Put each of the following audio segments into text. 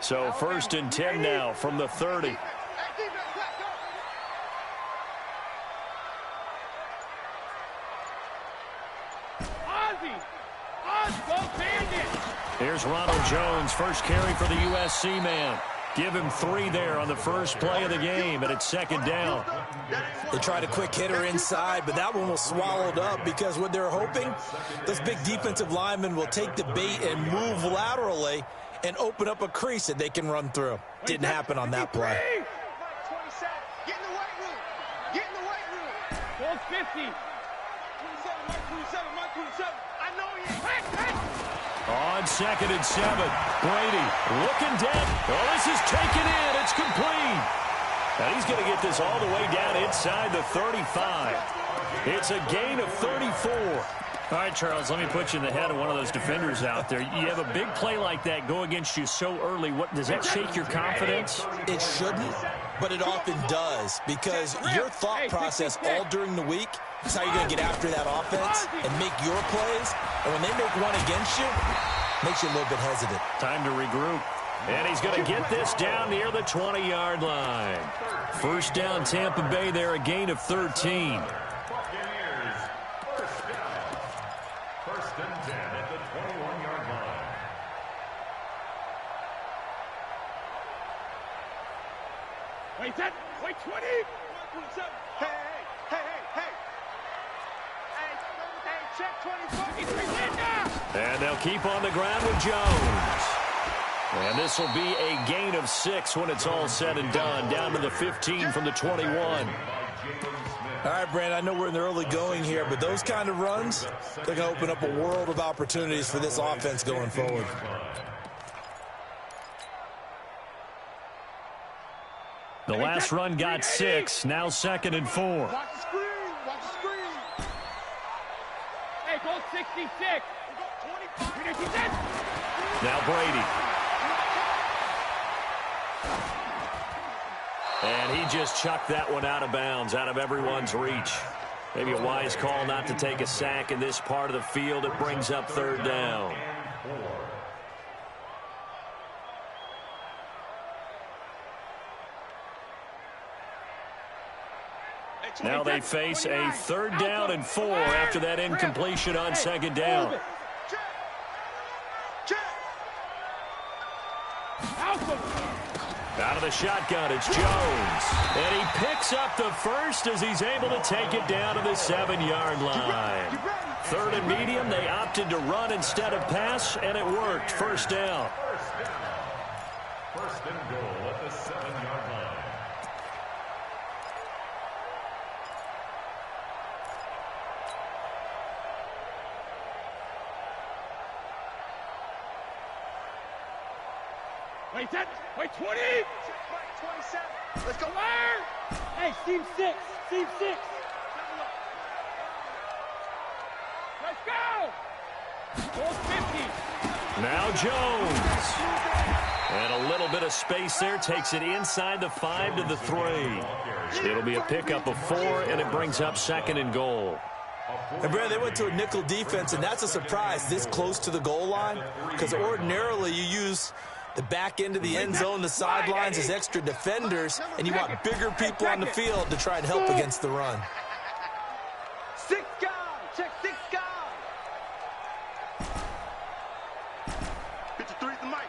So 1st and 10 now from the 30. Here's Ronald Jones, first carry for the USC man. Give him 3 there on the first play of the game, and it's 2nd down. They tried a quick hitter inside, but that one was swallowed up because what they're hoping, those big defensive linemen will take the bait and move laterally and open up a crease that they can run through. Didn't happen on that play. Get in the weight room. Get in the weight room. Ball 50. 27. I know he is. On 2nd and 7, Brady looking dead. Oh, this is taken in. It's complete. And he's going to get this all the way down inside the 35. It's a gain of 34. All right, Charles, let me put you in the head of one of those defenders out there. You have a big play like that go against you so early. What does that shake your confidence? It shouldn't, but it often does, because your thought process all during the week is how you're going to get after that offense and make your plays. And when they make one against you, it makes you a little bit hesitant. Time to regroup. And he's going to get this down near the 20-yard line. 1st down, Tampa Bay there, a gain of 13. Wait, 20. Hey. Check 24. And they'll keep on the ground with Jones. And this will be a gain of 6 when it's all said and done. Down to the 15 from the 21. All right, Brandon, I know we're in the early going here, but those kind of runs, they're going to open up a world of opportunities for this offense going forward. The last run got 6. Now 2nd and 4. Watch the screen. Hey, go 66. Now Brady. And he just chucked that one out of bounds, out of everyone's reach. Maybe a wise call not to take a sack in this part of the field. It brings up 3rd down. Now they face a 3rd down and 4 after that incompletion on 2nd down. Out of the shotgun, it's Jones. And he picks up the first as he's able to take it down to the 7-yard line. 3rd and medium, they opted to run instead of pass, and it worked. 1st down. 1st and goal at the 7-yard line. Wait, 20. 27. Let's go. Hey, team 6. Let's go. Ball 50. Now Jones. And a little bit of space there. Takes it inside the 5 to the 3. It'll be a pickup of 4, and it brings up 2nd and goal. And, Brad, they went to a nickel defense, and that's a surprise this close to the goal line, because ordinarily you use the back end of the end zone, the sidelines as extra defenders, and you want bigger people on the field to try and help against the run. 6 guys. Check 6 guys. 53 the mic.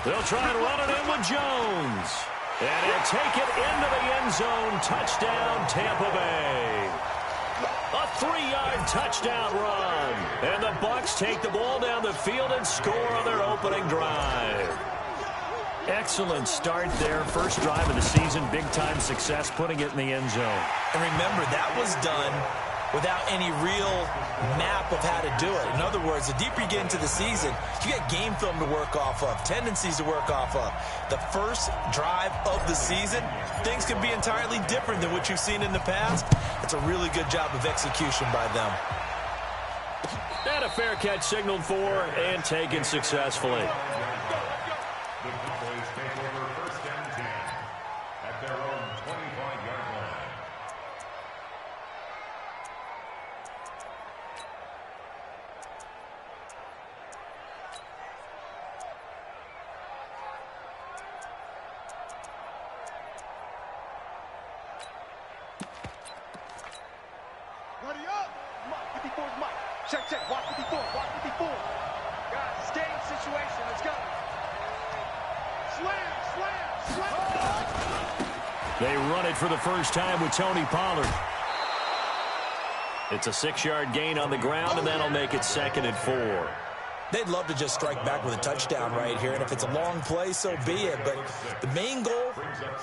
They'll try and run it in with Jones. And he'll take it into the end zone. Touchdown, Tampa Bay. A 3-yard touchdown run. And the Bucs take the ball down the field and score on their opening drive. Excellent start there. First drive of the season. Big-time success putting it in the end zone. And remember, that was done without any real map of how to do it. In other words, the deeper you get into the season, you get game film to work off of, tendencies to work off of. The first drive of the season, things can be entirely different than what you've seen in the past. It's a really good job of execution by them. And a fair catch signaled for and taken successfully. The Cowboys take over 1st and 10 at their own 25-yard line. Buddy up. Mike, 54's Mike. Check, check. Watch 54. Watch 54. Guys, it's game situation. Let's go. Slam, slam, slam. They run it for the first time with Tony Pollard. It's a 6-yard gain on the ground, and that'll make it 2nd and 4. They'd love to just strike back with a touchdown right here, and if it's a long play, so be it. But the main goal,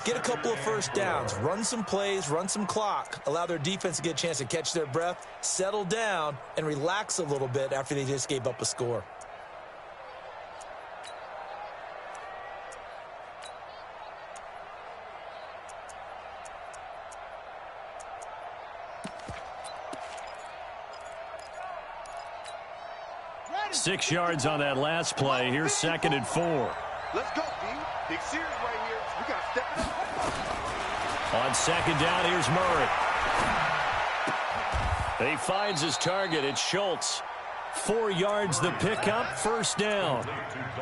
get a couple of first downs, run some plays, run some clock, allow their defense to get a chance to catch their breath, settle down, and relax a little bit after they just gave up a score. Ready. 6 yards on that last play. Here's 2nd and 4. Let's go, D. Big series right here. We got to step it up. On 2nd down, here's Murray. He finds his target. It's Schultz. 4 yards the pickup, 1st down.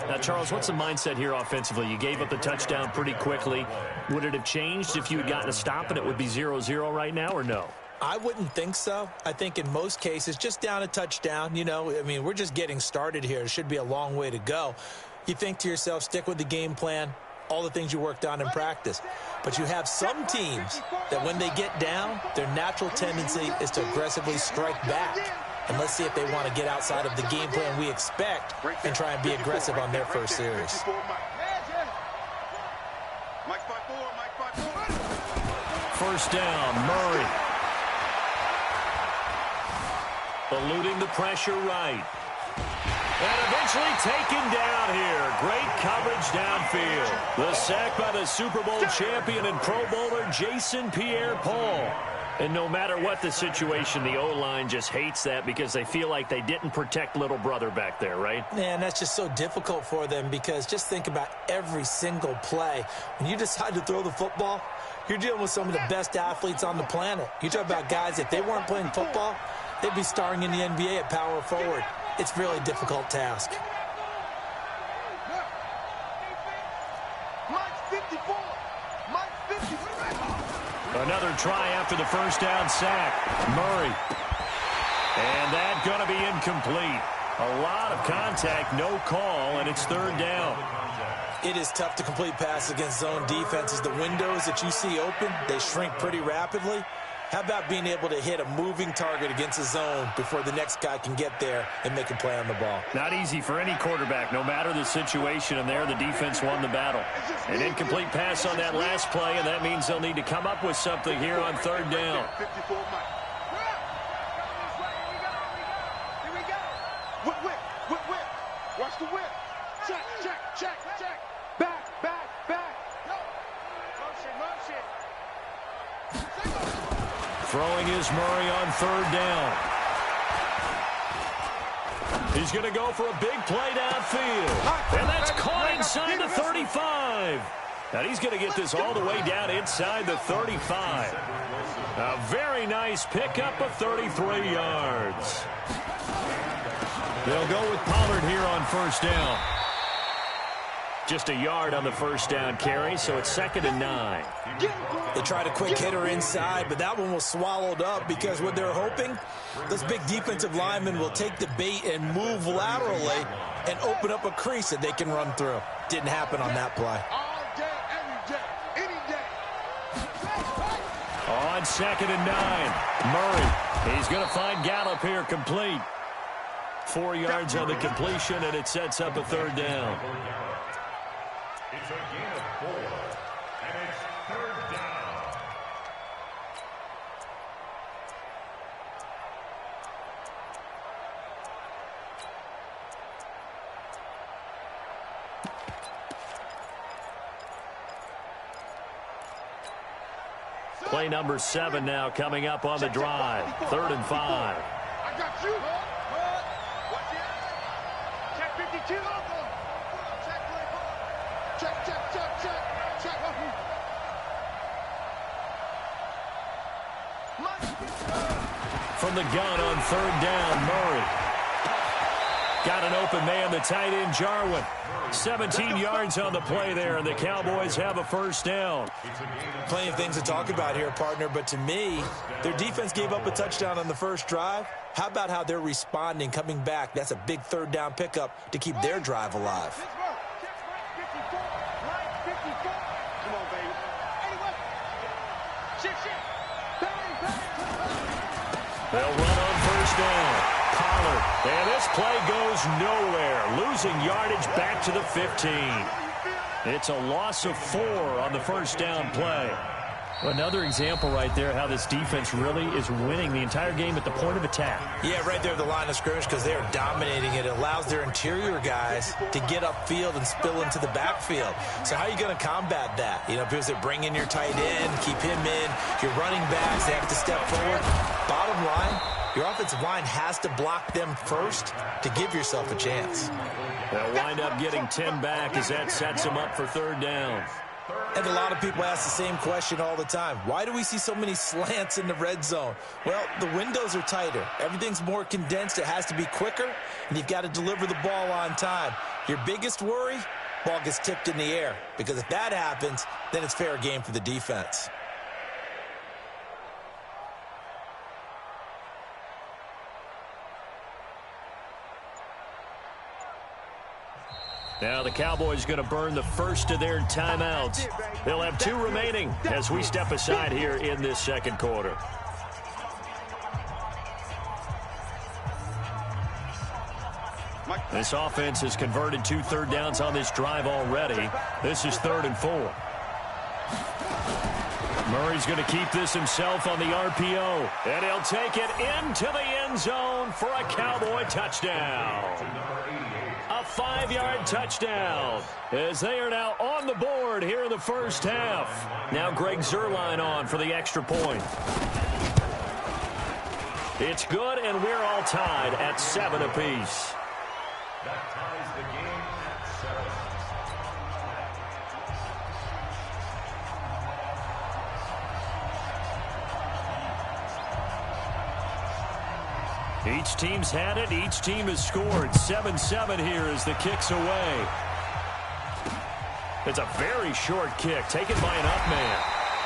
Now, Charles, what's the mindset here offensively? You gave up the touchdown pretty quickly. Would it have changed if you had gotten a stop and it would be 0-0 right now, or no? I wouldn't think so. I think in most cases, just down a touchdown, you know, I mean, we're just getting started here. It should be a long way to go. You think to yourself, stick with the game plan, all the things you worked on in practice. But you have some teams that when they get down, their natural tendency is to aggressively strike back. And let's see if they want to get outside of the game plan we expect and try and be aggressive on their first series. Mike 5-4, Mike 5-4. 1st down, Murray. Eluding the pressure right. And eventually taken down here. Great coverage downfield. The sack by the Super Bowl champion and Pro Bowler Jason Pierre-Paul. And no matter what the situation, the O-line just hates that because they feel like they didn't protect little brother back there, right? Man, that's just so difficult for them because just think about every single play. When you decide to throw the football, you're dealing with some of the best athletes on the planet. You talk about guys, if they weren't playing football, they'd be starring in the NBA at power forward. It's a really difficult task. Mike's 54. Mike's 54. Another try after the 1st down sack. Murray. And that's going to be incomplete. A lot of contact, no call, and it's 3rd down. It is tough to complete passes against zone defenses. The windows that you see open, they shrink pretty rapidly. How about being able to hit a moving target against a zone before the next guy can get there and make a play on the ball? Not easy for any quarterback, no matter the situation, and there the defense won the battle. An incomplete pass on that last play, and that means they'll need to come up with something here on 3rd down. 54 Mike. Here we go. Whip, whip, whip, whip. Watch the whip. Check, check, check, check. Back, back, back. Go. Motion, motion. Throwing is Murray on 3rd down. He's going to go for a big play downfield. And that's caught inside the 35. Now he's going to get this all the way down inside the 35. A very nice pickup of 33 yards. They'll go with Pollard here on 1st down. Just a yard on the 1st down carry, so it's 2nd and 9. They tried a quick hitter inside, but that one was swallowed up because what they're hoping, those big defensive linemen will take the bait and move laterally and open up a crease that they can run through. Didn't happen on that play. All day, every day, any day. On 2nd and 9, Murray. He's going to find Gallup here complete. 4 yards on the completion, and it sets up a 3rd down. It's a gain of 4, and it's 3rd down. Play number 7 now coming up on the drive. 3rd and 5. I got you. Watch it. Check 52. Check, check, check, check, check. From the gun on 3rd down, Murray. Got an open man, the tight end, Jarwin. 17 yards on the play there, and the Cowboys have a first down. Plenty of things to talk about here, partner, but to me, their defense gave up a touchdown on the first drive. How about how they're responding, coming back? That's a big third down pickup to keep their drive alive. They'll run on first down. Pollard, and this play goes nowhere. Losing yardage back to the 15. It's a loss of 4 on the first down play. Another example right there how this defense really is winning the entire game at the point of attack. Yeah, right there at the line of scrimmage because they are dominating it. It allows their interior guys to get upfield and spill into the backfield. So how are you going to combat that? You know, because they bring in your tight end, keep him in. Your running backs, they have to step forward. Bottom line, your offensive line has to block them first to give yourself a chance. They'll wind up getting 10 back as that sets them up for third down. And a lot of people ask the same question all the time. Why do we see so many slants in the red zone? Well, the windows are tighter. Everything's more condensed. It has to be quicker, and you've got to deliver the ball on time. Your biggest worry, ball gets tipped in the air, because if that happens, then it's fair game for the defense. Now the Cowboys going to burn the first of their timeouts. They'll have 2 remaining as we step aside here in this second quarter. This offense has converted 2 third downs on this drive already. This is 3rd and 4. Murray's going to keep this himself on the RPO. And he'll take it into the end zone for a Cowboy touchdown. A 5-yard touchdown as they are now on the board here in the first half. Now Greg Zuerlein on for the extra point. It's good, and we're all tied at 7 apiece. That ties the game at 7. Each team's had it. Each team has scored. 7-7 here as the kick's away. It's a very short kick taken by an up man.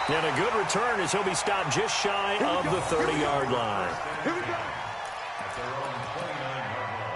And a good return as he'll be stopped just shy of the 30-yard line. Here we go. At their own 29-yard line.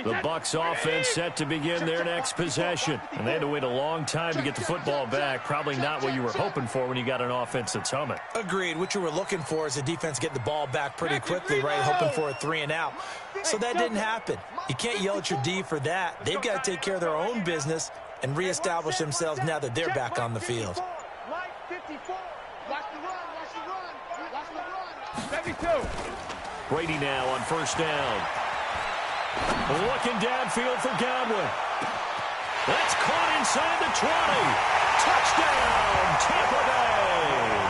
The Bucs offense set to begin their next possession. And they had to wait a long time to get the football back. Probably not what you were hoping for when you got an offense that's humming. Agreed. What you were looking for is the defense getting the ball back pretty quickly, right? Hoping for a 3-and-out. So that didn't happen. You can't yell at your D for that. They've got to take care of their own business and reestablish themselves now that they're back on the field. Light 54. Watch the run. Watch the run. Watch the run. 72. Brady now on first down. Looking downfield for Godwin. That's caught inside the 20. Touchdown, Tampa Bay.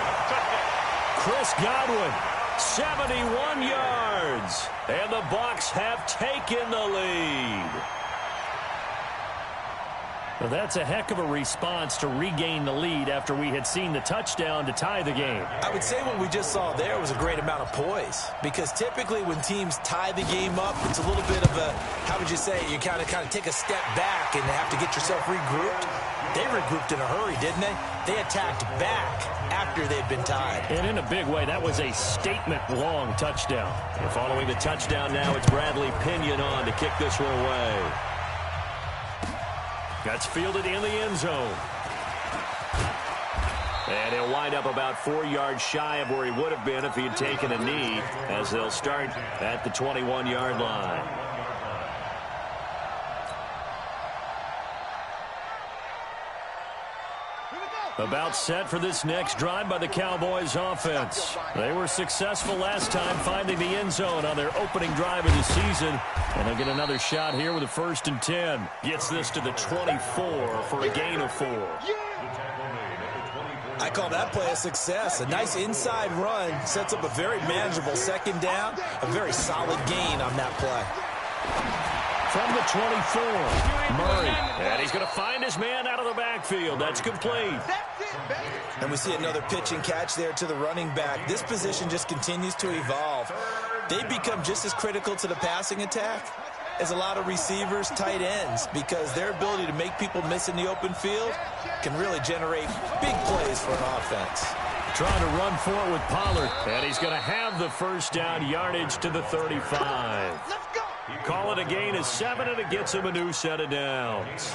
Chris Godwin, 71 yards. And the Bucs have taken the lead. Well, that's a heck of a response to regain the lead after we had seen the touchdown to tie the game. I would say what we just saw there was a great amount of poise, because typically when teams tie the game up, it's a little bit of a, how would you say, you kind of take a step back and have to get yourself regrouped. They regrouped in a hurry, didn't they? They attacked back after they'd been tied. And in a big way, that was a statement-long touchdown. And following the touchdown now, it's Bradley Pinion on to kick this one away. That's fielded in the end zone. And he'll wind up about 4 yards shy of where he would have been if he had taken a knee, as they'll start at the 21-yard line. About set for this next drive by the Cowboys offense. They were successful last time finding the end zone on their opening drive of the season. And they'll get another shot here with a 1st and 10. Gets this to the 24 for a gain of 4. The tackle made at the 24-yard I call that play a success. A nice inside run sets up a very manageable second down, a very solid gain on that play. From the 24, Murray. And he's going to find his man out of the backfield. That's complete. And we see another pitch and catch there to the running back. This position just continues to evolve. They become just as critical to the passing attack as a lot of receivers, tight ends, because their ability to make people miss in the open field can really generate big plays for an offense. Trying to run for it with Pollard. And he's going to have the first down, yardage to the 35. Call it a gain of 7, and it gets him a new set of downs.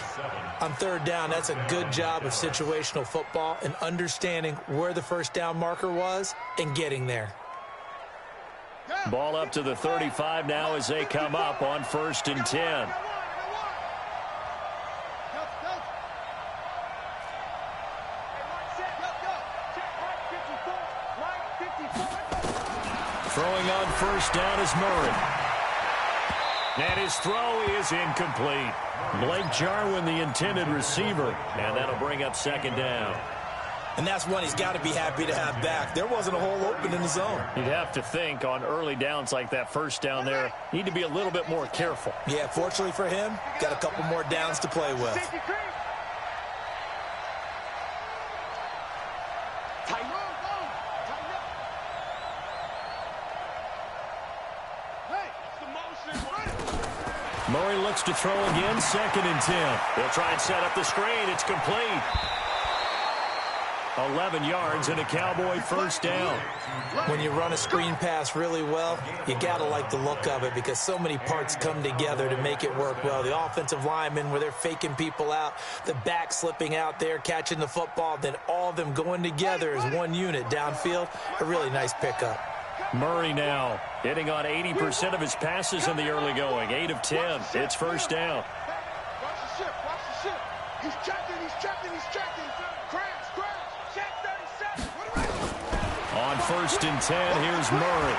On third down, that's a good job of situational football and understanding where the first down marker was and getting there. Ball up to the 35 now as they come up on 1st and 10. Throwing on first down is Murray. And his throw is incomplete. Blake Jarwin, the intended receiver, and that'll bring up 2nd down. And that's one he's got to be happy to have back. There wasn't a hole open in the zone. You'd have to think on early downs like that, first down there, need to be a little bit more careful. Yeah, fortunately for him, got a couple more downs to play with. Murray looks to throw again, 2nd and 10. He'll try and set up the screen. It's complete. 11 yards and a Cowboy first down. When you run a screen pass really well, you got to like the look of it because so many parts come together to make it work well. The offensive linemen, where they're faking people out, the back slipping out there, catching the football, then all of them going together as one unit downfield. A really nice pickup. Murray now hitting on 80% of his passes in the early going. 8 of 10. It's first down. Watch the ship. Watch the ship. He's checking. He's checking. He's checking. Crash. Check 37. On 1st and 10, here's Murray.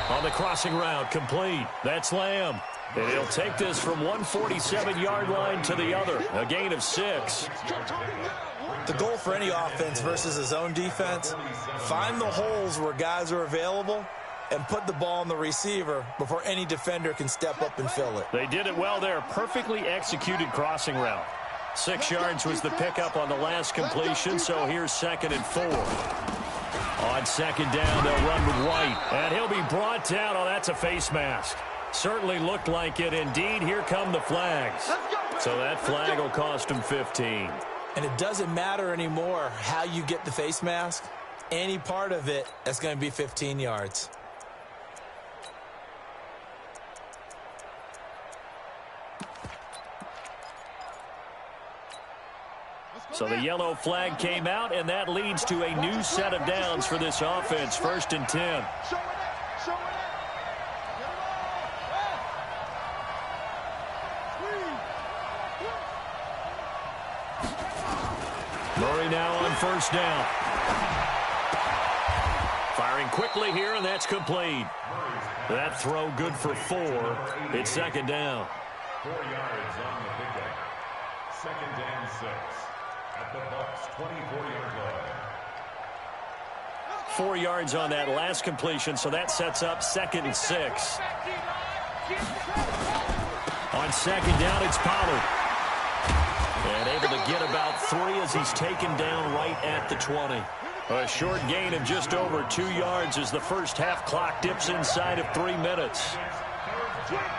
On the crossing route, complete. That's Lamb. And he'll take this from 147-yard line to the other. A gain of 6. The goal for any offense versus a zone defense, find the holes where guys are available and put the ball on the receiver before any defender can step up and fill it. They did it well there. Perfectly executed crossing route. 6 yards was the pickup on the last completion, so here's 2nd and 4. On 2nd down, they'll run with White. And he'll be brought down. Oh, that's a face mask. Certainly looked like it. Indeed, here come the flags. So that flag will cost him 15. And it doesn't matter anymore how you get the face mask. Any part of it, that's going to be 15 yards. So the yellow flag came out, and that leads to a new set of downs for this offense. 1st and 10. Murray now on first down. Firing quickly here, and that's complete. That throw good for 4. It's 2nd down. 4 yards on the pickup. 2nd and 6 at the Bucs' 24-yard line. 4 yards on that last completion, so that sets up 2nd and 6. On 2nd down, it's Pollard. And able to get about 3 as he's taken down right at the 20. A short gain of just over 2 yards as the first half clock dips inside of 3 minutes. Check.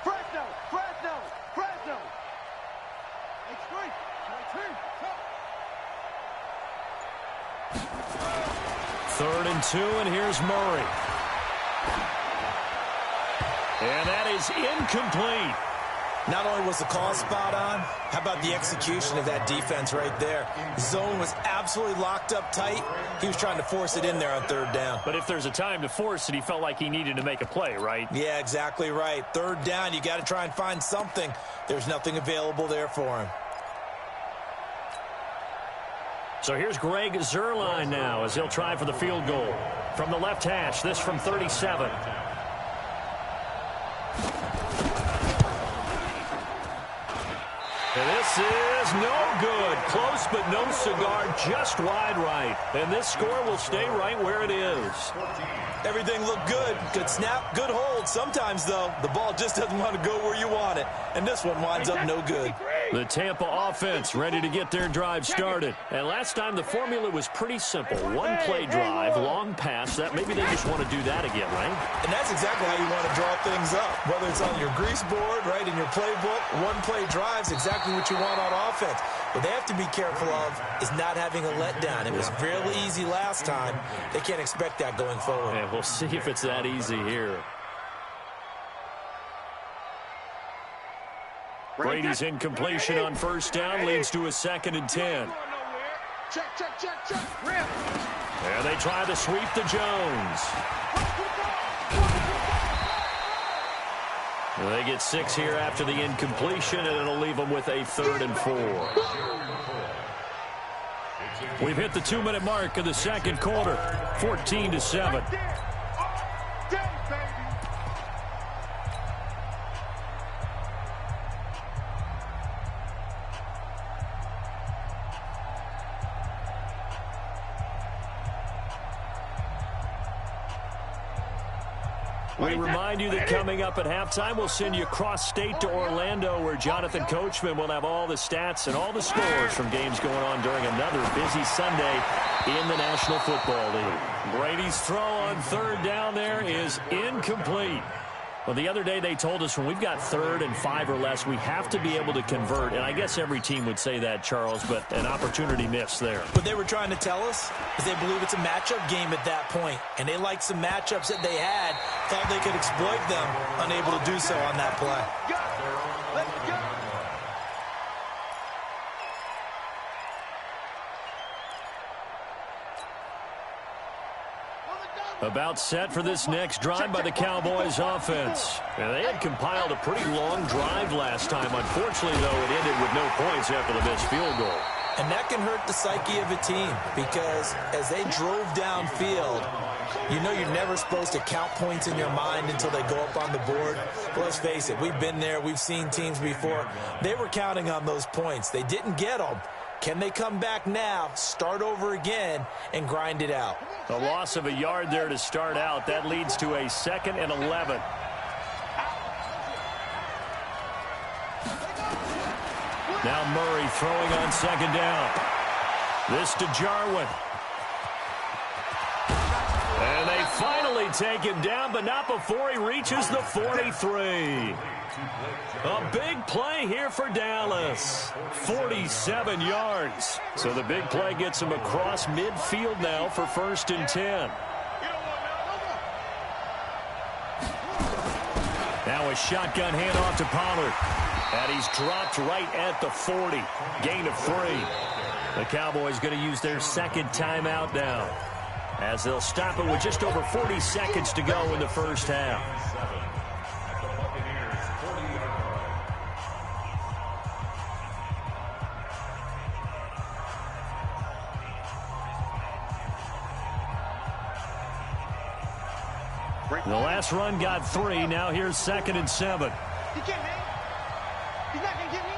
Fresno. It's free. Third and 2, and here's Murray. And that is incomplete. Not only was the call spot on, how about the execution of that defense right there? Zone was absolutely locked up tight. He was trying to force it in there on 3rd down. But if there's a time to force it, he felt like he needed to make a play, right? Yeah, exactly right. 3rd down, you got to try and find something. There's nothing available there for him. So here's Greg Zuerlein now as he'll try for the field goal. From the left hash, this from 37. And this is no good. Close, but no cigar, just wide right. And this score will stay right where it is. Everything looked good. Good snap, good hold. Sometimes, though, the ball just doesn't want to go where you want it. And this one winds up no good. The Tampa offense ready to get their drive started. And last time the formula was pretty simple. One play drive, long pass. That maybe they just want to do that again, right? And that's exactly how you want to draw things up. Whether it's on your grease board, right, in your playbook, one play drive's exactly what you want on offense. What they have to be careful of is not having a letdown. It was fairly easy last time. They can't expect that going forward. And we'll see if it's that easy here. Brady's incompletion on first down leads to a 2nd and 10. Check. And they try to sweep to Jones. Well, they get 6 here after the incompletion, and it'll leave them with a 3rd and 4. We've hit the 2-minute mark of the second quarter, 14-7. We remind you that coming up at halftime, we'll send you cross-state to Orlando, where Jonathan Coachman will have all the stats and all the scores from games going on during another busy Sunday in the National Football League. Brady's throw on 3rd down there is incomplete. Well, the other day they told us when we've got 3rd and 5 or less, we have to be able to convert. And I guess every team would say that, Charles, but an opportunity missed there. What they were trying to tell us is they believe it's a matchup game at that point. And they liked some matchups that they had, thought they could exploit them, unable to do so on that play. Let's go. About set for this next drive by the Cowboys offense. And they had compiled a pretty long drive last time. Unfortunately, though, it ended with no points after the missed field goal. And that can hurt the psyche of a team because as they drove downfield, you know you're never supposed to count points in your mind until they go up on the board. But let's face it, we've been there. We've seen teams before. They were counting on those points. They didn't get them. Can they come back now, start over again, and grind it out? A loss of a yard there to start out. That leads to a 2nd and 11. Now Murray throwing on 2nd down. This to Jarwin. And they finally take him down, but not before he reaches the 43. A big play here for Dallas. 47 yards. So the big play gets him across midfield now for 1st and 10. Now a shotgun handoff to Pollard. And he's dropped right at the 40. Gain of 3. The Cowboys going to use their 2nd timeout now, as they'll stop it with just over 40 seconds to go in the first half. The last run got 3. Now here's 2nd and 7. He can't hang. He's not going to get me.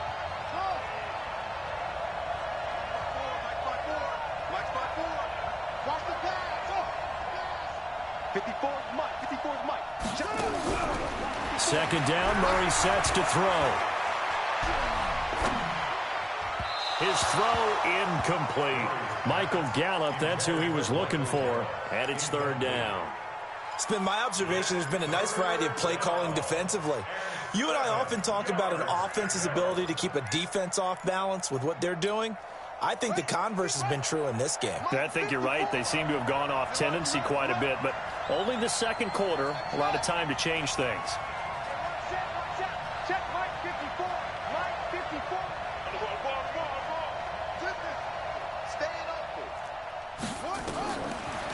Oh. Mike's by 4. Watch the pass. Oh. 54 is Mike. 54 is Mike. 2nd down. Murray sets to throw. His throw incomplete. Michael Gallup, that's who he was looking for. And it's 3rd down. It's been my observation there's been a nice variety of play calling defensively. You and I often talk about an offense's ability to keep a defense off balance with what they're doing. I think the converse has been true in this game. I think you're right. They seem to have gone off tendency quite a bit, but only the second quarter, a lot of time to change things. Check Mike 54. Mike 54. Staying open.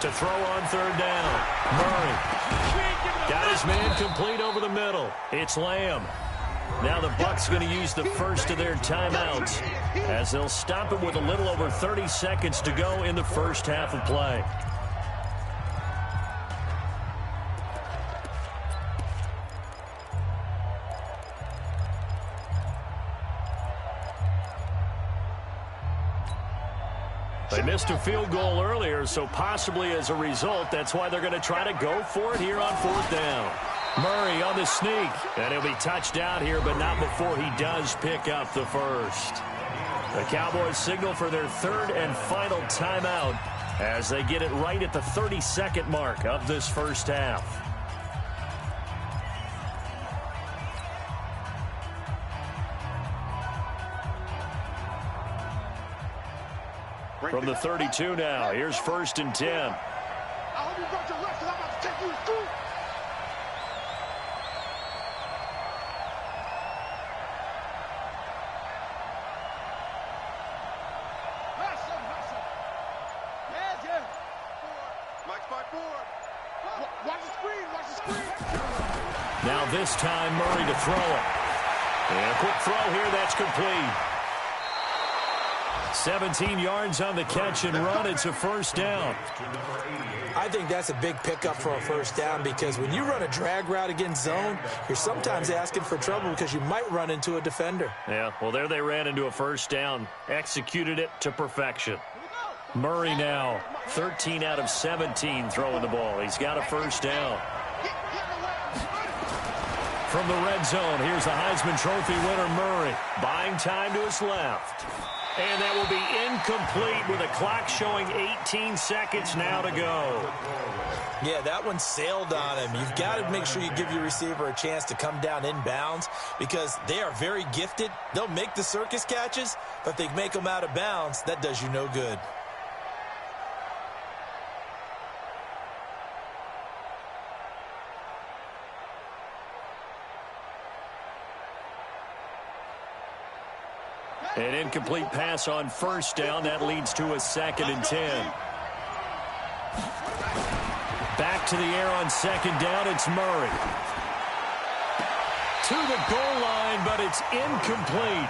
To throw on 3rd down. Murray got his man complete over the middle. It's Lamb. Now the Bucs going to use the first of their timeouts, as they'll stop it with a little over 30 seconds to go in the first half of play. They missed a field goal earlier, so possibly as a result, that's why they're going to try to go for it here on 4th down. Murray on the sneak, and he'll be touched down here, but not before he does pick up the first. The Cowboys signal for their 3rd and final timeout as they get it right at the 32nd mark of this first half. From the 32 now, here's 1st and 10. I hope you brought your left, because I'm about to take you to school. Watch the screen, watch the screen. Now this time, Murray to throw it. And a quick throw here, that's complete. 17 yards on the catch and run. It's a 1st down. I think that's a big pickup for a 1st down because when you run a drag route against zone, you're sometimes asking for trouble because you might run into a defender. Yeah, well, there they ran into a 1st down. Executed it to perfection. Murray now, 13 out of 17 throwing the ball. He's got a 1st down. From the red zone, here's the Heisman Trophy winner, Murray. Buying time to his left. And that will be incomplete with a clock showing 18 seconds now to go. Yeah, that one sailed on him. You've got to make sure you give your receiver a chance to come down inbounds because they are very gifted. They'll make the circus catches, but if they make them out of bounds, that does you no good. An incomplete pass on 1st down. That leads to a 2nd and 10. Back to the air on 2nd down. It's Murray. To the goal line, but it's incomplete.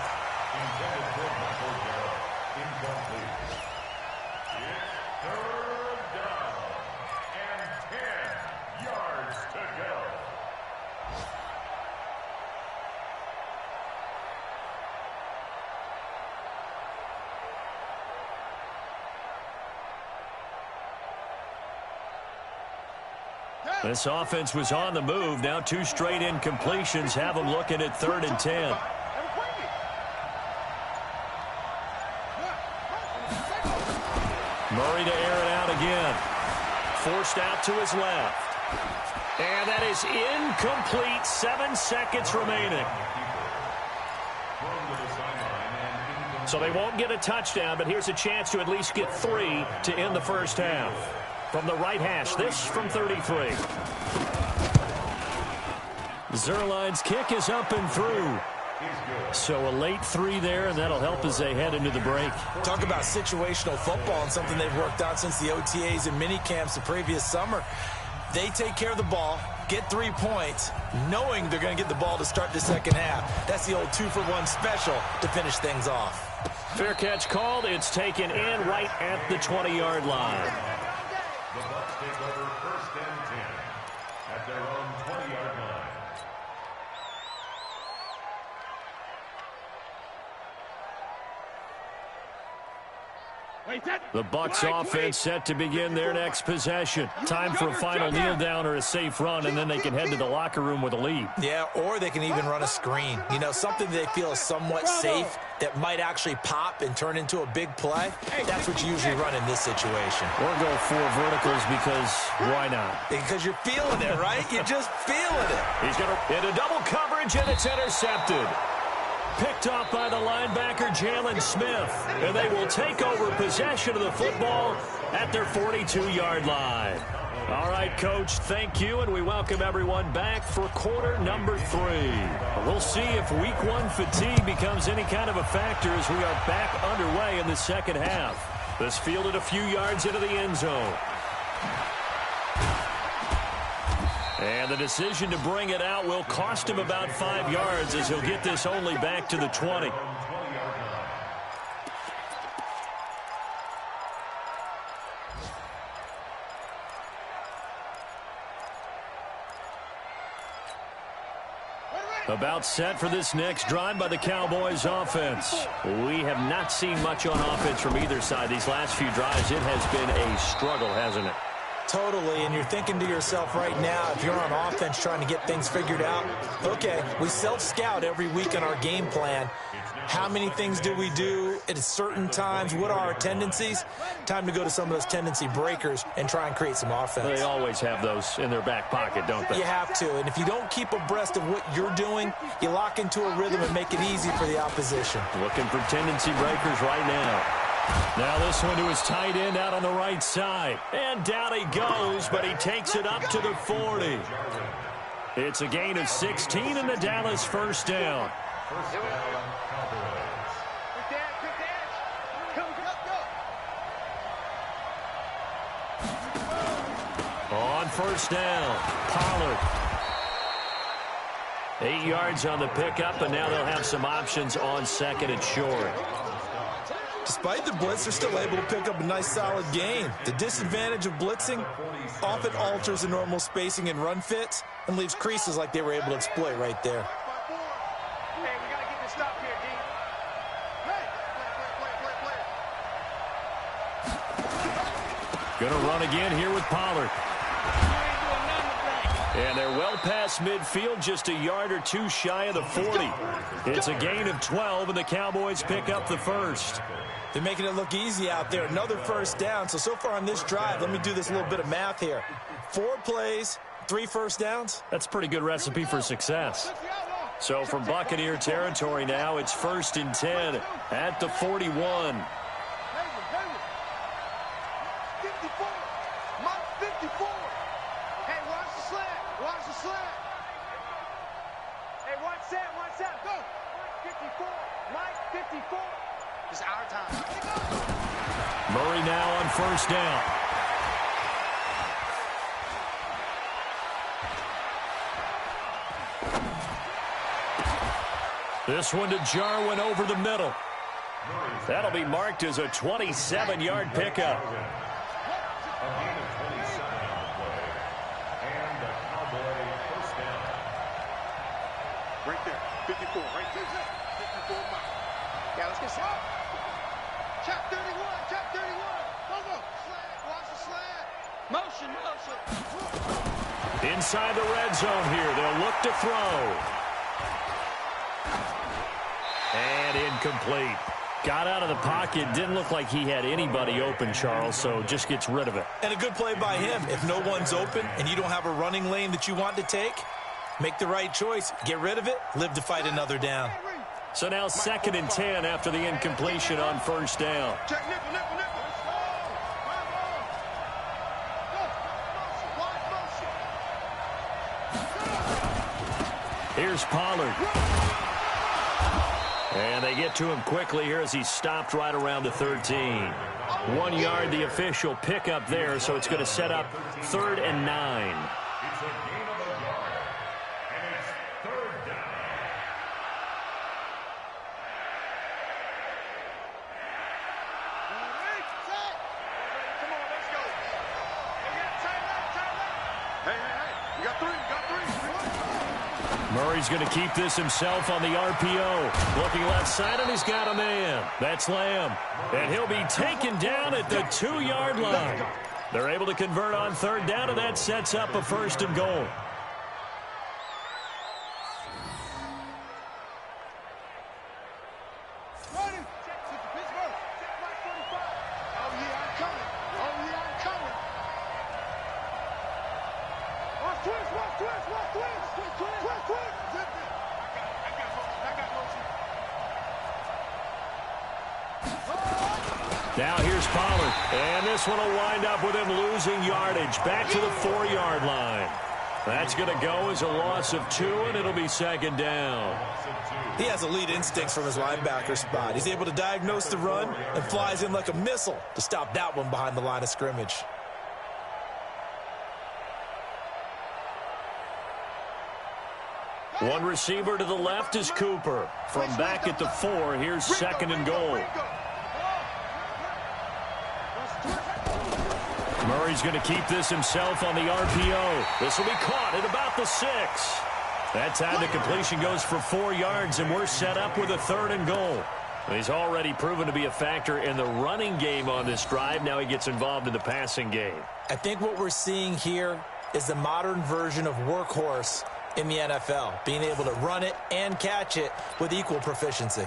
This offense was on the move. Now 2 straight incompletions have them looking at 3rd and 10. Murray to air it out again. Forced out to his left. And that is incomplete. 7 seconds remaining. So they won't get a touchdown, but here's a chance to at least get 3 to end the first half. From the right hash, this from 33. Zerline's kick is up and through. So a late 3 there, and that'll help as they head into the break. Talk about situational football and something they've worked on since the OTAs and mini camps the previous summer. They take care of the ball, get 3 points, knowing they're going to get the ball to start the second half. That's the old 2-for-1 special to finish things off. Fair catch called. It's taken in right at the 20-yard line. The Bucs take over 1st and 10 at their own 20-yard line. The Bucs offense set to begin their next possession. Time for a final kneel down or a safe run, and then they can head to the locker room with a lead. Yeah, or they can even run a screen. You know, something they feel is somewhat safe that might actually pop and turn into a big play. That's what you usually run in this situation. Or go 4 verticals because why not? Because you're feeling it, right? You're just feeling it. He's going to into double coverage, and it's intercepted. Picked off by the linebacker, Jalen Smith. And they will take over possession of the football at their 42-yard line. All right, Coach, thank you, and we welcome everyone back for quarter number 3. We'll see if week 1 fatigue becomes any kind of a factor as we are back underway in the second half. This fielded a few yards into the end zone. And the decision to bring it out will cost him about 5 yards as he'll get this only back to the 20. About set for this next drive by the Cowboys offense. We have not seen much on offense from either side. These last few drives, it has been a struggle, hasn't it? Totally, and you're thinking to yourself right now, if you're on offense trying to get things figured out, okay, we self-scout every week in our game plan. How many things do we do at certain times? What are our tendencies? Time to go to some of those tendency breakers and try and create some offense. They always have those in their back pocket, don't they? You have to, and if you don't keep abreast of what you're doing, you lock into a rhythm and make it easy for the opposition. Looking for tendency breakers right now. Now this one to his tight end out on the right side. And down he goes, but he takes it up to the 40. It's a gain of 16 and the Dallas first down. On first down, Pollard. 8 yards on the pickup, and now they'll have some options on second and short. Despite the blitz, they're still able to pick up a nice solid gain. The disadvantage of blitzing often alters the normal spacing and run fits and leaves creases like they were able to exploit right there. Hey, we got to get this stop here, D. Hey! Gonna run again here with Pollard. And they're well past midfield, just a yard or two shy of the 40. It's a gain of 12, and the Cowboys pick up the first. They're making it look easy out there. Another first down. So far on this drive, let me do this little bit of math here. 4 plays, 3 first downs. That's a pretty good recipe for success. So from Buccaneer territory now, it's 1st and 10 at the 41. 54. Mike 54. Hey, watch the slant. Watch the slant. Hey, watch that. Go. Mike 54. Mike 54. It's our time. Murray now on first down. This one to Jarwin over the middle. That'll be marked as a 27-yard pickup. Right there. 54. Right there. 54 Mike. Yeah, let's get set. Chop 31. Chop 31. Go. Slant. Watch the slant. Motion. Inside the red zone here. They'll look to throw. And incomplete. Got out of the pocket. Didn't look like he had anybody open, Charles, so just gets rid of it. And a good play by him. If no one's open and you don't have a running lane that you want to take, make the right choice. Get rid of it. Live to fight another down. So now 2nd and 10 after the incompletion on first down. Check nickel. Here's Pollard. And they get to him quickly here as he's stopped right around the 13. 1 yard, the official pickup there, so it's going to set up 3rd and 9. It's a gain of a yard, and it's 3rd down. Come on, let's go. Hey, we got 3. Murray's going to keep this himself on the RPO. Looking left side, and he's got a man. That's Lamb. And he'll be taken down at the 2-yard line. They're able to convert on 3rd down, and that sets up a 1st and goal. Now here's Pollard, and this one will wind up with him losing yardage back to the 4-yard line. That's going to go as a loss of 2, and it'll be 2nd down. He has elite instincts from his linebacker spot. He's able to diagnose the run and flies in like a missile to stop that one behind the line of scrimmage. One receiver to the left is Cooper. From back at the 4, here's 2nd and goal. Murray's going to keep this himself on the RPO. This will be caught at about the 6. That time the completion goes for 4 yards, and we're set up with a 3rd and goal. He's already proven to be a factor in the running game on this drive. Now he gets involved in the passing game. I think what we're seeing here is the modern version of workhorse in the NFL, being able to run it and catch it with equal proficiency.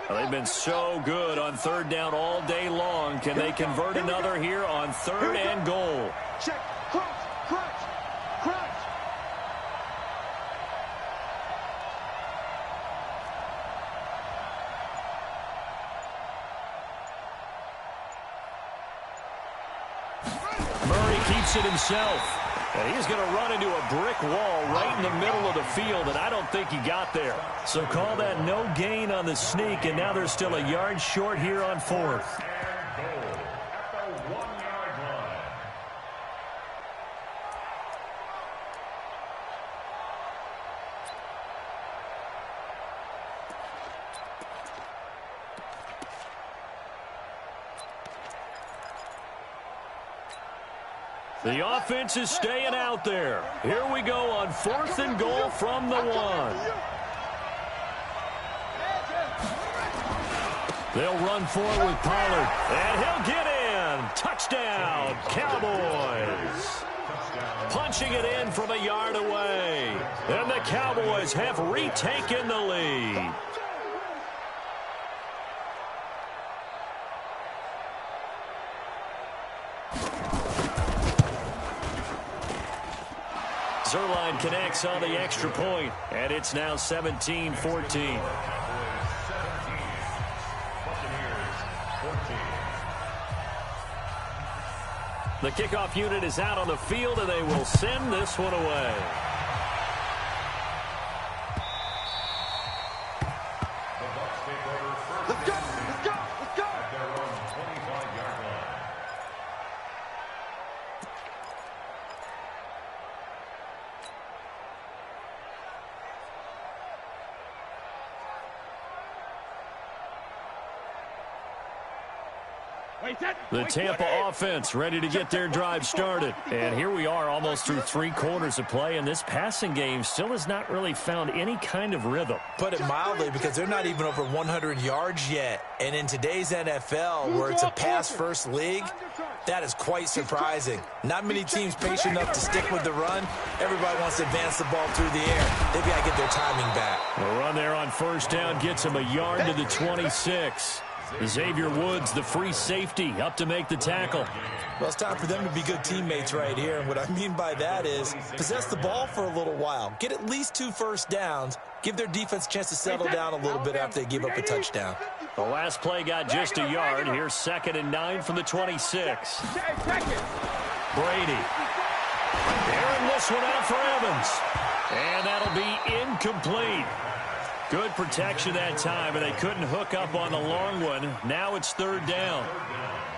Well, they've been so good on 3rd down all day long. Can they convert another here on 3rd and goal? Check. Crunch. Crunch. Crunch. Murray keeps it himself. And he's going to run into a brick wall right in the middle of the field, and I don't think he got there. So call that no gain on the sneak, and now they're still a yard short here on 4th. The offense is staying out there. Here we go on 4th and goal from the 1. They'll run forward with Pollard, and he'll get in. Touchdown, Cowboys. Punching it in from a yard away. And the Cowboys have retaken the lead. Zerline connects on the extra point, and it's now 17-14. The kickoff unit is out on the field, and they will send this one away. Let's go. Let's go. Let's go. At their own 25-yard line. The Tampa offense ready to get their drive started. And here we are almost through 3 quarters of play, and this passing game still has not really found any kind of rhythm. Put it mildly, because they're not even over 100 yards yet. And in today's NFL, where it's a pass-first league, that is quite surprising. Not many teams patient enough to stick with the run. Everybody wants to advance the ball through the air. They've got to get their timing back. The run there on 1st down gets him a yard to the 26. Xavier Woods, the free safety, up to make the tackle. Well, it's time for them to be good teammates right here. And what I mean by that is possess the ball for a little while. Get at least 2 first downs. Give their defense a chance to settle down a little bit after they give up a touchdown. The last play got just a yard. Here's 2nd and 9 from the 26. Brady. Airing this one out for Evans. And that'll be incomplete. Good protection that time, and they couldn't hook up on the long one. Now it's 3rd down.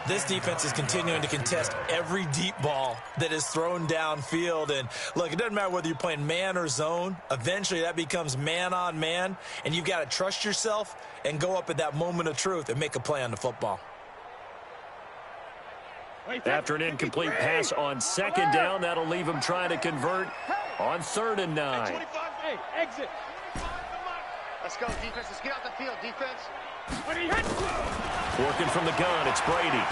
This defense is continuing to contest every deep ball that is thrown downfield. And, look, it doesn't matter whether you're playing man or zone. Eventually, that becomes man-on-man, and you've got to trust yourself and go up at that moment of truth and make a play on the football. After an incomplete pass on 2nd down, that'll leave him trying to convert on 3rd and 9. Hey, exit. Let's go, defense. Let's get out the field, defense. Working from the gun, it's Brady.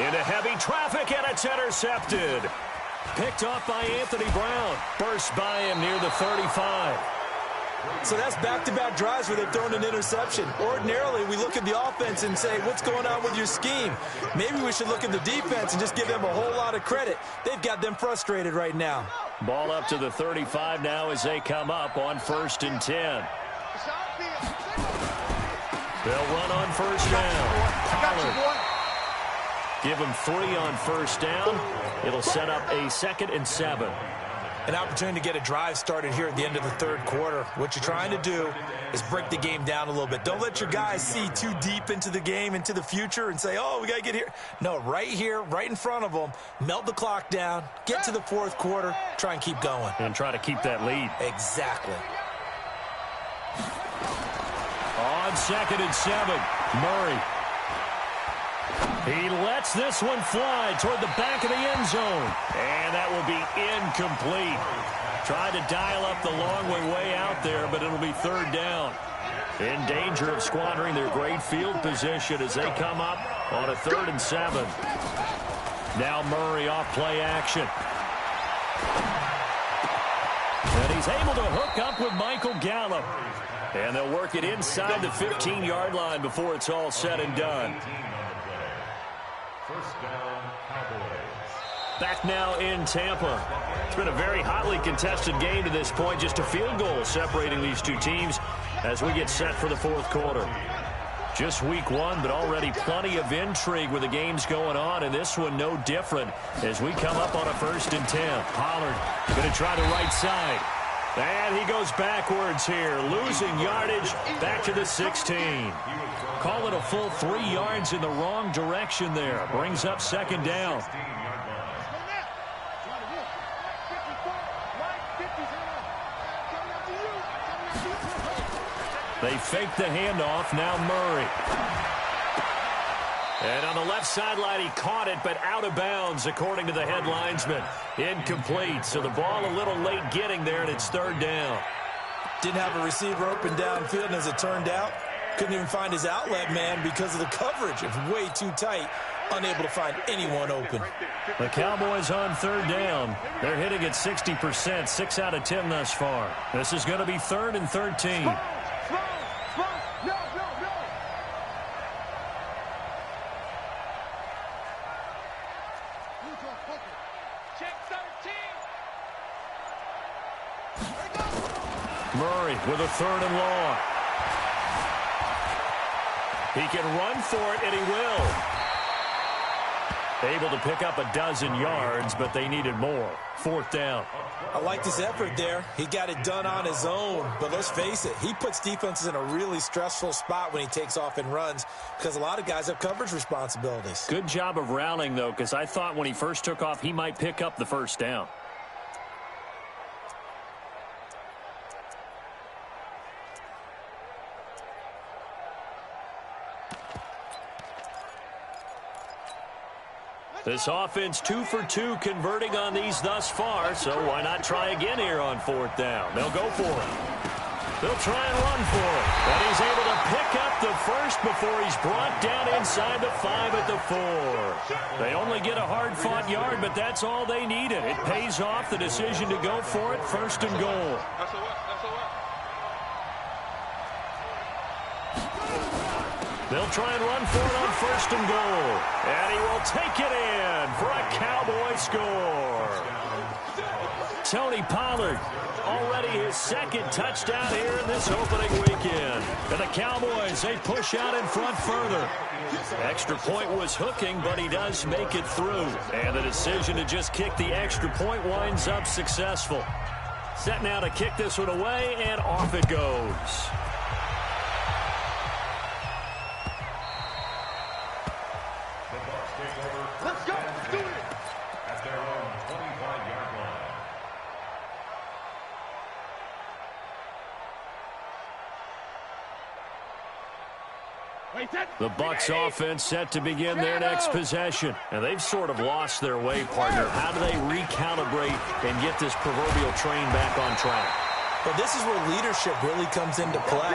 Into heavy traffic, and it's intercepted. Picked off by Anthony Brown. Burst by him near the 35. So that's back-to-back drives where they've thrown an interception. Ordinarily, we look at the offense and say, what's going on with your scheme? Maybe we should look at the defense and just give them a whole lot of credit. They've got them frustrated right now. Ball up to the 35 now as they come up on 1st and 10. They'll run on 1st down. Pollard. Give them 3 on 1st down. It'll set up a 2nd and 7. An opportunity to get a drive started here at the end of the 3rd quarter. What you're trying to do is break the game down a little bit. Don't let your guys see too deep into the game, into the future, and say, oh, we got to get here. No, right here, right in front of them, melt the clock down, get to the 4th quarter, try and keep going. And try to keep that lead. Exactly. On 2nd and 7, Murray. He lets this one fly toward the back of the end zone. And that will be incomplete. Tried to dial up the long way out there, but it'll be third down. In danger of squandering their great field position as they come up on a 3rd and 7. Now Murray off play action. And he's able to hook up with Michael Gallup. And they'll work it inside the 15-yard line before it's all said and done. First down, Cowboys. Back now in Tampa. It's been a very hotly contested game to this point. Just a field goal separating these two teams as we get set for the 4th quarter. Just week 1, but already plenty of intrigue with the games going on, and this one no different as we come up on a 1st and 10. Pollard going to try the right side. And he goes backwards here, losing yardage back to the 16. Call it a full 3 yards in the wrong direction there. Brings up 2nd down. They fake the handoff. Now Murray. And on the left sideline, he caught it, but out of bounds, according to the head linesman. Incomplete, so the ball a little late getting there, and it's 3rd down. Didn't have a receiver open downfield, and as it turned out, couldn't even find his outlet man because of the coverage. It was way too tight, unable to find anyone open. The Cowboys on 3rd down. They're hitting at 60%, 6 out of 10 thus far. This is going to be 3rd and 13. Murray with a 3rd and long. He can run for it, and he will. Able to pick up a dozen yards, but they needed more. 4th down. I like his effort there. He got it done on his own, but let's face it, he puts defenses in a really stressful spot when he takes off and runs because a lot of guys have coverage responsibilities. Good job of rallying, though, because I thought when he first took off, he might pick up the 1st down. This offense 2 for 2 converting on these thus far, so why not try again here on 4th down? They'll go for it. They'll try and run for it. And he's able to pick up the 1st before he's brought down inside the 5 at the 4. They only get a hard-fought yard, but that's all they needed. It pays off the decision to go for it, 1st and goal. They'll try and run for it on 1st and goal. And he will take it in for a Cowboy score. Tony Pollard, already his 2nd touchdown here in this opening weekend. And the Cowboys, they push out in front further. Extra point was hooking, but he does make it through. And the decision to just kick the extra point winds up successful. Set now to kick this one away, and off it goes. Let's go. Let's do it. At their own 25-yard line. The Bucs offense set to begin their next possession. And they've sort of lost their way, partner. How do they recalibrate and get this proverbial train back on track? Well, this is where leadership really comes into play.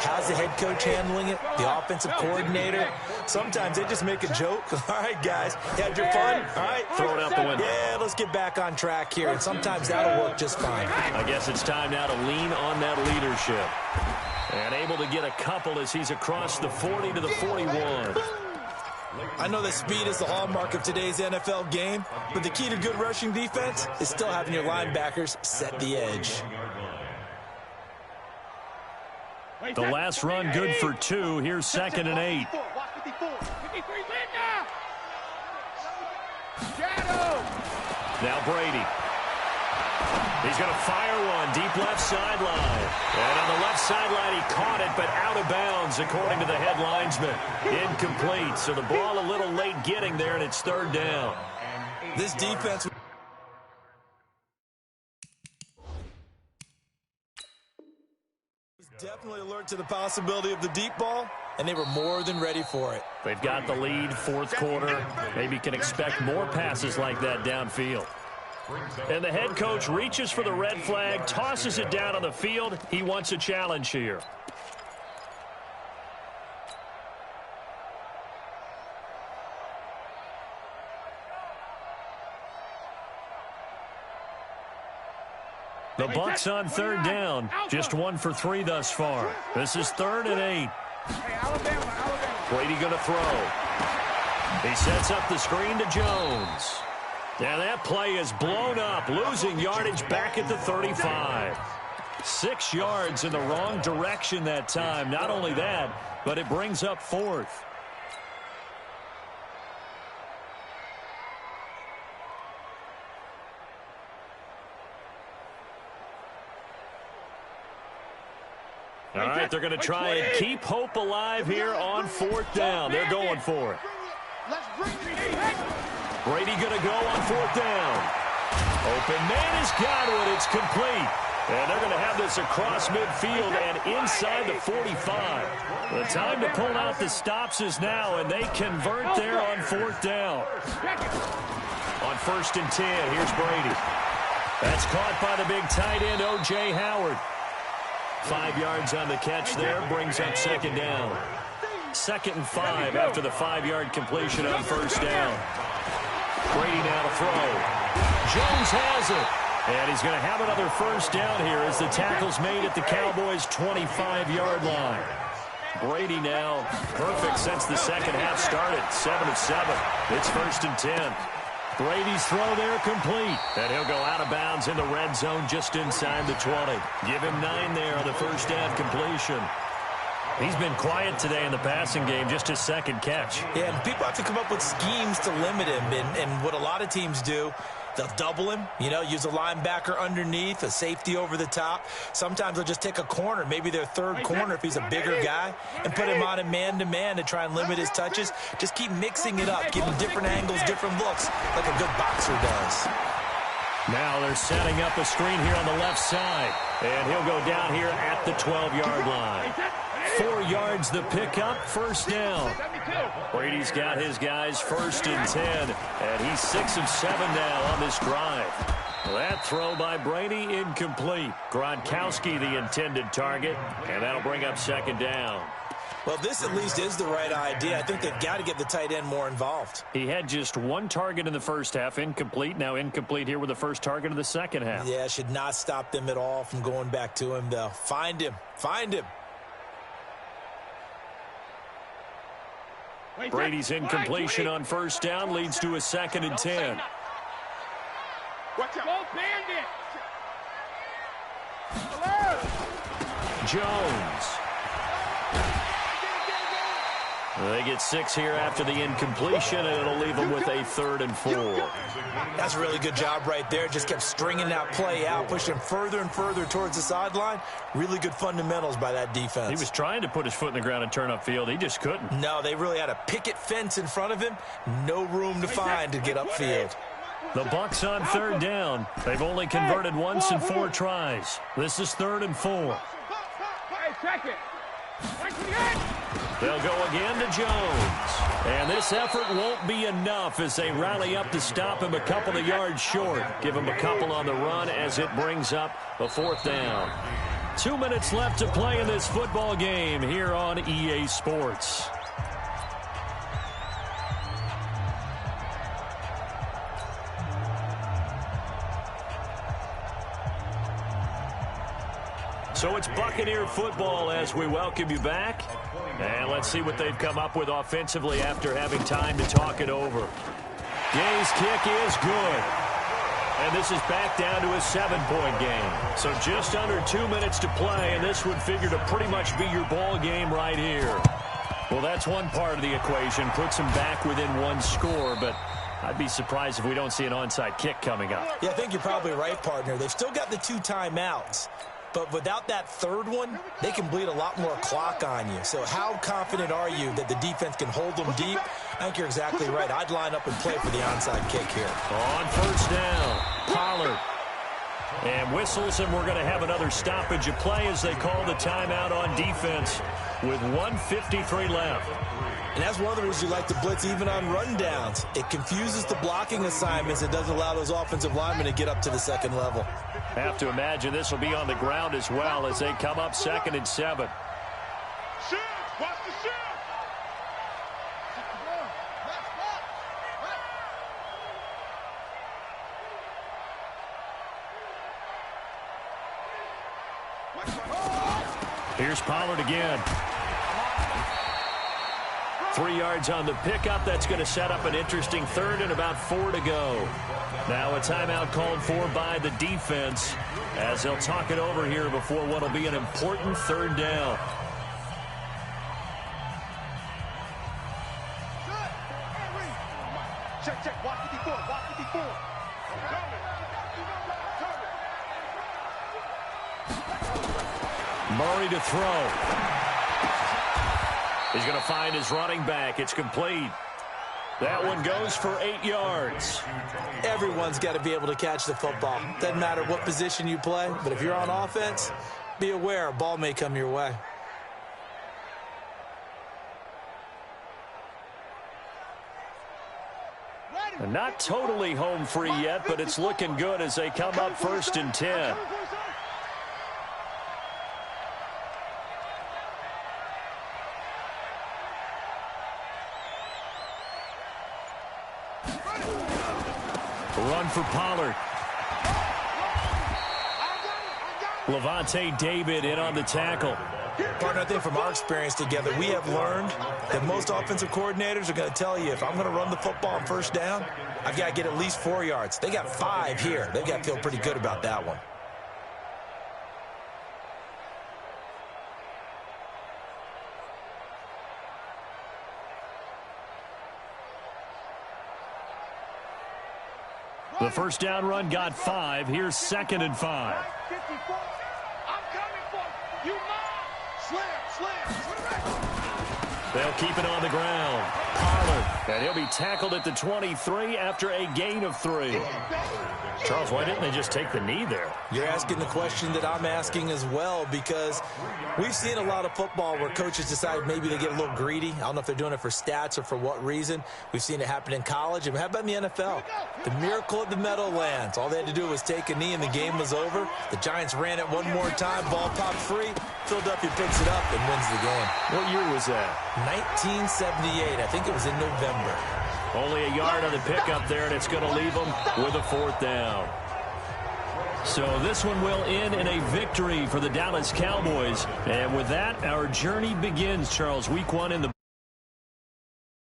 How's the head coach handling it? The offensive coordinator? Sometimes they just make a joke. All right, guys, you had your fun? All right. Throw it out the window. Yeah, let's get back on track here. And sometimes that'll work just fine. I guess it's time now to lean on that leadership. And able to get a couple as he's across the 40 to the 41. I know that speed is the hallmark of today's NFL game, but the key to good rushing defense is still having your linebackers set the edge. The last run good for 2. Here's 2nd and 8. Now Brady. He's going to fire one deep left sideline. And on the left sideline, he caught it, but out of bounds, according to the head linesman. Incomplete, so the ball a little late getting there, and it's 3rd down. This defense was definitely alert to the possibility of the deep ball, and they were more than ready for it. They've got the lead, fourth quarter. Maybe can expect more passes like that downfield. And the head coach reaches for the red flag, tosses it down on the field. He wants a challenge here. The Bucs on third down. Just 1 for 3 thus far. This is 3rd and 8. Brady going to throw. He sets up the screen to Jones. Now that play is blown up, losing yardage back at the 35. 6 yards in the wrong direction that time. Not only that, but it brings up 4th. All right, they're going to try and keep hope alive here on 4th down. They're going for it. Brady going to go on 4th down. Open man has got it. It's complete. And they're going to have this across midfield and inside the 45. The time to pull out the stops is now, and they convert there on 4th down. On 1st and 10, here's Brady. That's caught by the big tight end, O.J. Howard. 5 yards on the catch there, brings up 2nd down. 2nd and 5 after the 5-yard completion on 1st down. Brady now to throw. Jones has it. And he's going to have another 1st down here as the tackle's made at the Cowboys' 25-yard line. Brady now perfect since the second half started. 7 of 7. It's 1st and 10. Brady's throw there complete. And he'll go out of bounds in the red zone just inside the 20. Give him 9 there on the 1st down completion. He's been quiet today in the passing game, just his 2nd catch. Yeah, and people have to come up with schemes to limit him. And what a lot of teams do, they'll double him, use a linebacker underneath, a safety over the top. Sometimes they'll just take a corner, maybe their 3rd corner if he's a bigger guy, and put him on a man-to-man to try and limit his touches. Just keep mixing it up, give him different angles, different looks, like a good boxer does. Now they're setting up a screen here on the left side, and he'll go down here at the 12-yard line. 4 yards the pickup, 1st down. Brady's got his guys 1st and 10, and he's 6 of 7 now on this drive. That throw by Brady incomplete. Gronkowski the intended target, and that'll bring up 2nd down. Well, this at least is the right idea. I think they've got to get the tight end more involved. He had just 1 target in the 1st half, incomplete. Now incomplete here with the 1st target of the 2nd half. Yeah, should not stop them at all from going back to him, though. Find him. Find him. Brady's incompletion on 1st down leads to a 2nd and 10. Jones. They get 6 here after the incompletion, and it'll leave them with a 3rd and 4. That's a really good job right there. Just kept stringing that play out, pushing him further and further towards the sideline. Really good fundamentals by that defense. He was trying to put his foot in the ground and turn upfield. He just couldn't. No, they really had a picket fence in front of him. No room to find to get upfield. The Bucs on 3rd down. They've only converted once in 4 tries. This is 3rd and 4. They'll go again to Jones. And this effort won't be enough as they rally up to stop him a couple of yards short. Give him a couple on the run as it brings up a 4th down. 2 minutes left to play in this football game here on EA Sports. So it's Buccaneer football as we welcome you back. And let's see what they've come up with offensively after having time to talk it over. Gay's kick is good. And this is back down to a 7-point game. So just under 2 minutes to play, and this would figure to pretty much be your ball game right here. Well, that's one part of the equation. Puts them back within 1 score, but I'd be surprised if we don't see an onside kick coming up. Yeah, I think you're probably right, partner. They've still got the 2 timeouts. But without that 3rd one, they can bleed a lot more clock on you. So how confident are you that the defense can hold them deep? I think you're exactly right. I'd line up and play for the onside kick here. On 1st down, Pollard. And whistles, and we're going to have another stoppage of play as they call the timeout on defense with 1:53 left. And that's one of the reasons you like to blitz even on rundowns. It confuses the blocking assignments. It doesn't allow those offensive linemen to get up to the second level. Have to imagine this will be on the ground as well as they come up 2nd and 7. Shield! Watch the shield! Here's Pollard again. 3 yards on the pickup. That's going to set up an interesting 3rd and about 4 to go. Now a timeout called for by the defense as they'll talk it over here before what will be an important 3rd down. Check, check. Watch 54. Watch 54. Murray to throw. He's going to find his running back. It's complete. That one goes for 8 yards. Everyone's got to be able to catch the football. Doesn't matter what position you play, but if you're on offense, be aware a ball may come your way. And not totally home free yet, but it's looking good as they come up 1st and 10. Run for Pollard. Levante David in on the tackle. Partner, I think from our experience together, we have learned that most offensive coordinators are going to tell you, if I'm going to run the football on 1st down, I've got to get at least 4 yards. They got 5 here. They've got to feel pretty good about that one. The 1st down run got 5. Here's 2nd and 5. 54. I'm coming for you. Slam, slam. They'll keep it on the ground. Pollard. And he'll be tackled at the 23 after a gain of 3. Charles, why didn't they just take the knee there? You're asking the question that I'm asking as well, because we've seen a lot of football where coaches decide maybe they get a little greedy. I don't know if they're doing it for stats or for what reason. We've seen it happen in college. And how about in the NFL? The miracle of the Meadowlands. All they had to do was take a knee and the game was over. The Giants ran it one more time. Ball popped free. Philadelphia picks it up and wins the game. What year was that? 1978. I think it was in November. Only a yard on the pickup there, and it's going to leave them with a 4th down. So this one will end in a victory for the Dallas Cowboys. And with that, our journey begins, Charles. Week 1 in the